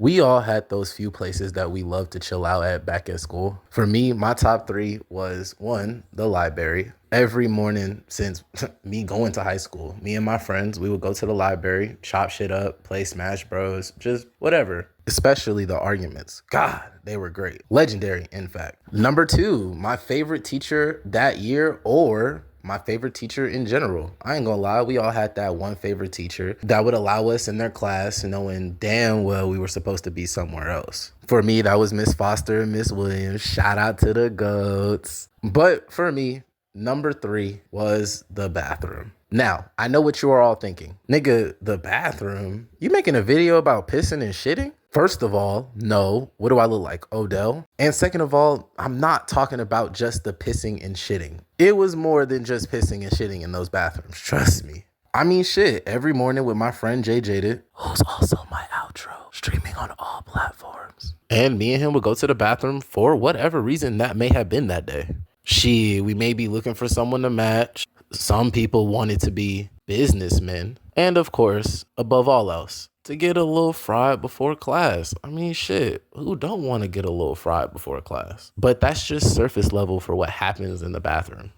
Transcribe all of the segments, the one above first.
We all had those few places that we loved to chill out at back at school. For me, my top three was one, the library. Every morning since me going to high school, me and my friends, we would go to the library, chop shit up, play Smash Bros, just whatever. Especially the arguments. God, they were great. Legendary, in fact. Number two, my favorite teacher that year, or my favorite teacher in general. I ain't gonna lie, we all had that one favorite teacher that would allow us in their class knowing damn well we were supposed to be somewhere else. For me, that was Miss Foster and Miss Williams. Shout out to the GOATs. But for me, number three was the bathroom. Now, I know what you are all thinking. Nigga, the bathroom? You making a video about pissing and shitting? First of all, no. What do I look like, Odell? And second of all, I'm not talking about just the pissing and shitting. It was more than just pissing and shitting in those bathrooms. Trust me. I mean, shit, every morning with my friend Jay Jaded, who's also my outro, streaming on all platforms. And me and him would go to the bathroom for whatever reason that may have been that day. Shit, we may be looking for someone to match. Some people wanted to be businessmen. And of course, above all else, to get a little fried before class. I mean, shit, who don't want to get a little fried before class? But that's just surface level for what happens in the bathroom.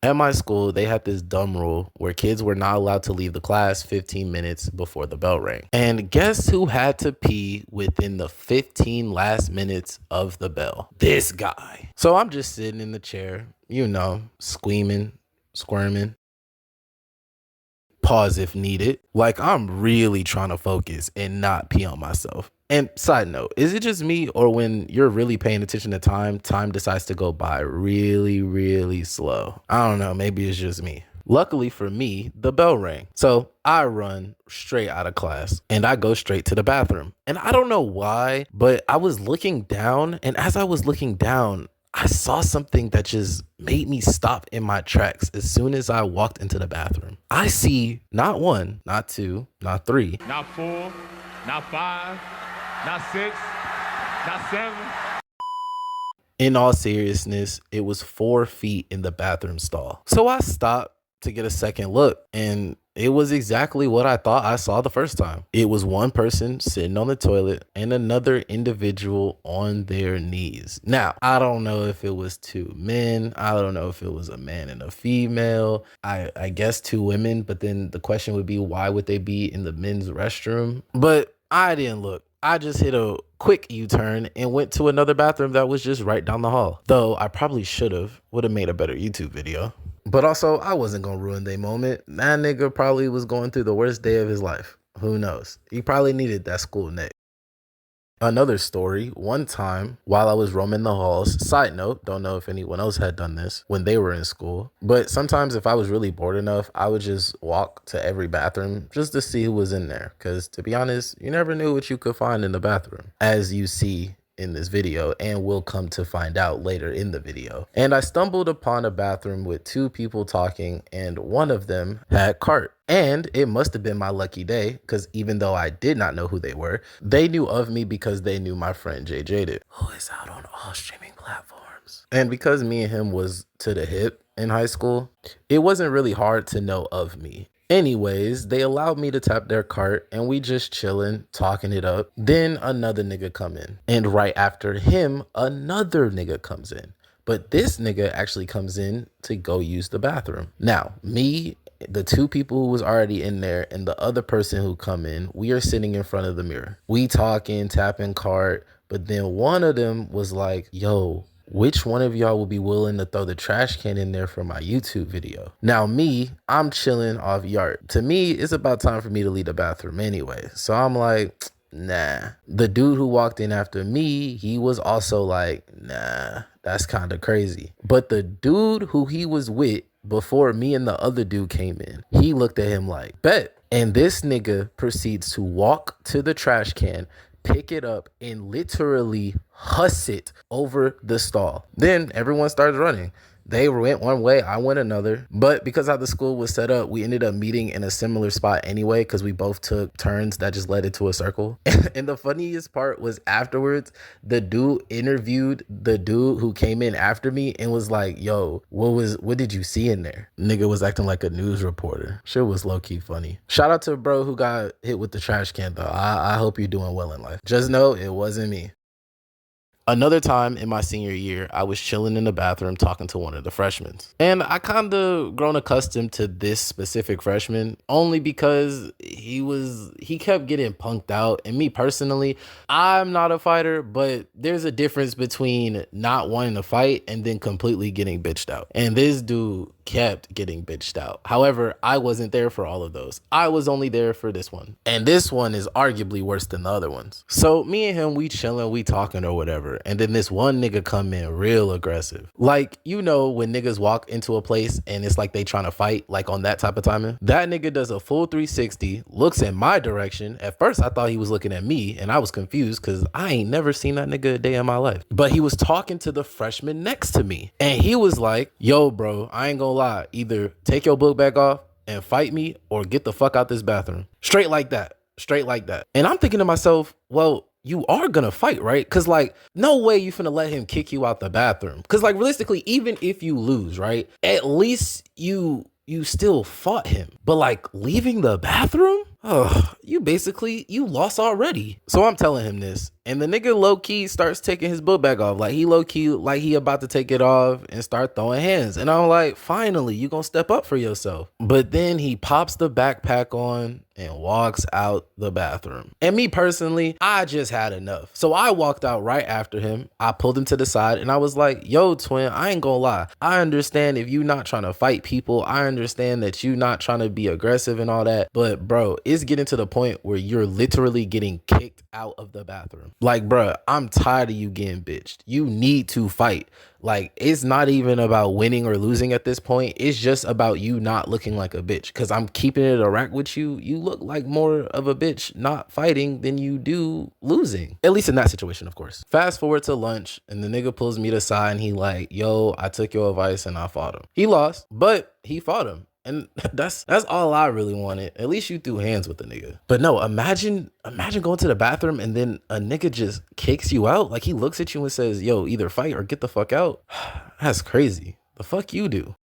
At my school, they had this dumb rule where kids were not allowed to leave the class 15 minutes before the bell rang. And guess who had to pee within the 15 last minutes of the bell? This guy. So I'm just sitting in the chair, squeaming, squirming. Pause if needed. Like I'm really trying to focus and not pee on myself. And side note, is it just me or when you're really paying attention to time decides to go by really, really slow? I don't know. Maybe it's just me. Luckily for me, the bell rang. So I run straight out of class and I go straight to the bathroom. And I don't know why, but I was looking down. And as I was looking down, I saw something that just made me stop in my tracks as soon as I walked into the bathroom. I see not one, not two, not three, not four, not five, not six, not seven. In all seriousness, it was 4 feet in the bathroom stall. So I stopped to get a second look, and it was exactly what I thought I saw the first time. It was one person sitting on the toilet and another individual on their knees. Now, I don't know if it was 2 men. I don't know if it was a man and a female. I guess 2 women, but then the question would be, why would they be in the men's restroom? But I didn't look. I just hit a quick U-turn and went to another bathroom that was just right down the hall. Though I probably would have made a better YouTube video. But also, I wasn't going to ruin their moment. That nigga probably was going through the worst day of his life. Who knows? He probably needed that school neck. Another story, one time while I was roaming the halls, side note, don't know if anyone else had done this when they were in school, but sometimes if I was really bored enough, I would just walk to every bathroom just to see who was in there. Because to be honest, you never knew what you could find in the bathroom, as you see in this video and will come to find out later in the video. And I stumbled upon a bathroom with 2 people talking, and one of them had cart. And it must have been my lucky day, because even though I did not know who they were, they knew of me because they knew my friend Jay Jaded, who is out on all streaming platforms. And because me and him was to the hip in high school, it wasn't really hard to know of me. Anyways, they allowed me to tap their cart and we just chilling, talking it up. Then another nigga come in. And right after him, another nigga comes in. But this nigga actually comes in to go use the bathroom. Now, me, the 2 people who was already in there, and the other person who come in, we are sitting in front of the mirror. We talking, tapping cart. But then one of them was like, yo, which one of y'all will be willing to throw the trash can in there for my YouTube video? Now me, I'm chilling off yard. To me, it's about time for me to leave the bathroom anyway. So I'm like, nah. The dude who walked in after me, he was also like, nah, that's kind of crazy. But the dude who he was with before me and the other dude came in, he looked at him like, bet. And this nigga proceeds to walk to the trash can, pick it up, and literally huss it over the stall. Then everyone starts running. They went one way, I went another. But because how the school was set up, we ended up meeting in a similar spot anyway, because we both took turns that just led into a circle. And the funniest part was afterwards, the dude interviewed the dude who came in after me and was like, yo, what did you see in there? Nigga was acting like a news reporter. Shit was low-key funny. Shout out to bro who got hit with the trash can though. I hope you're doing well in life. Just know it wasn't me. Another time in my senior year, I was chilling in the bathroom talking to one of the freshmen. And I kind of grown accustomed to this specific freshman only because he kept getting punked out. And me personally, I'm not a fighter, but there's a difference between not wanting to fight and then completely getting bitched out. And this dude kept getting bitched out. However, I wasn't there for all of those. I was only there for this one. And this one is arguably worse than the other ones. So me and him, we chilling, we talking or whatever. And then this one nigga come in real aggressive. Like, you know, when niggas walk into a place and it's like they trying to fight, like on that type of timing. That nigga does a full 360, looks in my direction. At first, I thought he was looking at me and I was confused because I ain't never seen that nigga a day in my life. But he was talking to the freshman next to me. And he was like, yo, bro, I ain't gonna lie, either take your book back off and fight me or get the fuck out this bathroom. Straight like that. And I'm thinking to myself, well, you are gonna fight, right? Because like, no way you finna let him kick you out the bathroom. Because like, realistically, even if you lose, right, at least you still fought him. But like, leaving the bathroom? Oh, you lost already. So I'm telling him this, and the nigga low-key starts taking his book bag off. Like he low-key, like he about to take it off and start throwing hands. And I'm like, finally, you gonna step up for yourself. But then he pops the backpack on and walks out the bathroom. And me personally, I just had enough. So I walked out right after him. I pulled him to the side and I was like, yo, twin, I ain't gonna lie. I understand if you not trying to fight people. I understand that you not trying to be aggressive and all that. But bro, it's getting to the point where you're literally getting kicked out of the bathroom. Like, bro, I'm tired of you getting bitched. You need to fight. Like, it's not even about winning or losing at this point. It's just about you not looking like a bitch. Because I'm keeping it a rack with you. You look like more of a bitch not fighting than you do losing. At least in that situation, of course. Fast forward to lunch, and the nigga pulls me to the side, and he like, yo, I took your advice, and I fought him. He lost, but he fought him. And that's all I really wanted. At least you threw hands with the nigga. But no, imagine going to the bathroom and then a nigga just kicks you out. Like he looks at you and says, yo, either fight or get the fuck out. That's crazy. The fuck you do?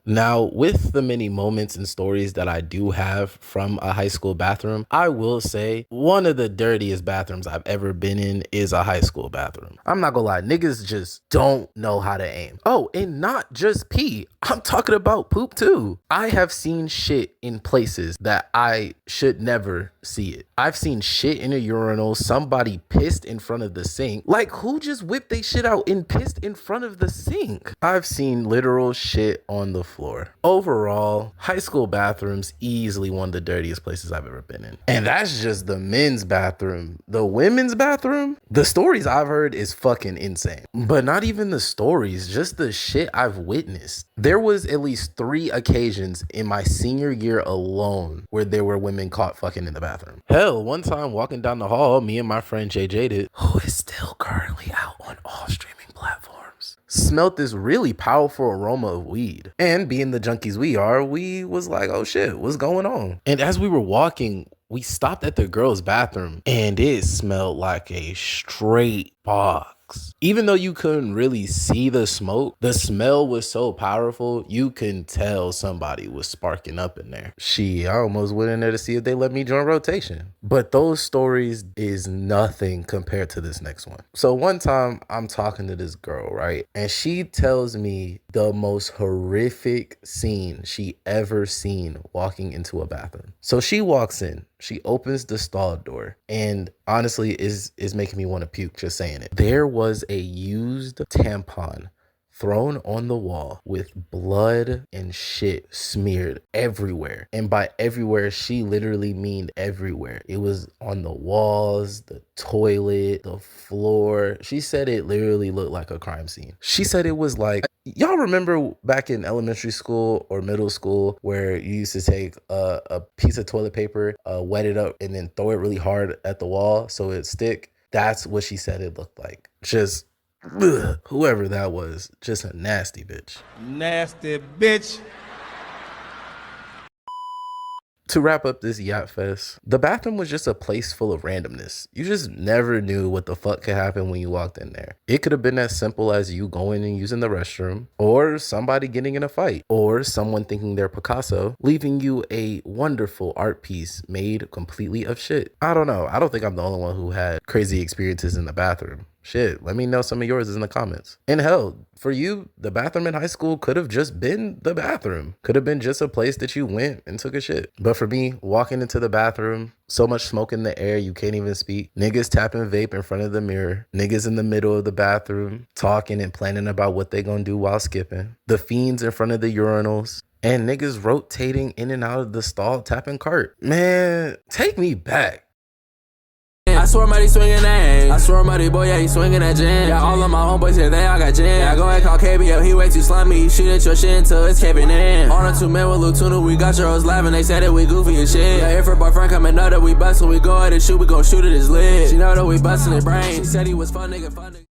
Now, with the many moments and stories that I do have from a high school bathroom, I will say one of the dirtiest bathrooms I've ever been in is a high school bathroom. I'm not gonna lie, niggas just don't know how to aim. Oh, and not just pee. I'm talking about poop too. I have seen shit in places that I should never see it. I've seen shit in a urinal, somebody pissed in front of the sink. Like, who just whipped they shit out and pissed in front of the sink? I've seen literal shit on the floor. Overall, high school bathrooms easily one of the dirtiest places I've ever been in. And that's just the men's bathroom. The women's bathroom, the stories I've heard is fucking insane. But not even the stories, just the shit I've witnessed. There was at least 3 occasions in my senior year alone where there were women caught fucking in the bathroom. Hell, one time walking down the hall, me and my friend JJ did, who is still currently out on all streaming platforms, smelt this really powerful aroma of weed. And being the junkies we are, we was like, oh shit, what's going on? And as we were walking, we stopped at the girls' bathroom and it smelled like a straight box. Even though you couldn't really see the smoke, the smell was so powerful, you can tell somebody was sparking up in there. I almost went in there to see if they let me join rotation. But those stories is nothing compared to this next one. So one time I'm talking to this girl, right? And she tells me the most horrific scene she ever seen walking into a bathroom. So she walks in. She opens the stall door and honestly is making me want to puke just saying it. There was a used tampon thrown on the wall with blood and shit smeared everywhere. And by everywhere, she literally mean everywhere. It was on the walls, the toilet, the floor. She said it literally looked like a crime scene. She said it was like, y'all remember back in elementary school or middle school where you used to take a piece of toilet paper, wet it up, and then throw it really hard at the wall so it'd stick? That's what she said it looked like. Just Ugh, whoever that was, just a nasty bitch. Nasty bitch. To wrap up this yacht fest, the bathroom was just a place full of randomness. You just never knew what the fuck could happen when you walked in there. It could have been as simple as you going and using the restroom, or somebody getting in a fight, or someone thinking they're Picasso, leaving you a wonderful art piece made completely of shit. I don't know. I don't think I'm the only one who had crazy experiences in the bathroom. Shit, let me know some of yours in the comments. And hell, for you, the bathroom in high school could have just been the bathroom. Could have been just a place that you went and took a shit. But for me, walking into the bathroom, so much smoke in the air you can't even speak. Niggas tapping vape in front of the mirror. Niggas in the middle of the bathroom talking and planning about what they gonna do while skipping. The fiends in front of the urinals. And niggas rotating in and out of the stall tapping cart. Man, take me back. I swear Muddy swinging that. I swear Muddy boy, yeah, he swinging that gin. Yeah, all of my homeboys here, they all got gin. Yeah, go ahead, call KBO, he way too slimy. He shoot at your shit until it's caving in. On the 2 men with Lil Tuna, we got your hoes laughing. They said that we goofy and shit. Yeah, if her boyfriend coming up that we bust, when we go ahead and shoot, we gon' shoot at his lid. She know that we bustin' his brain. She said he was fun nigga, fun nigga.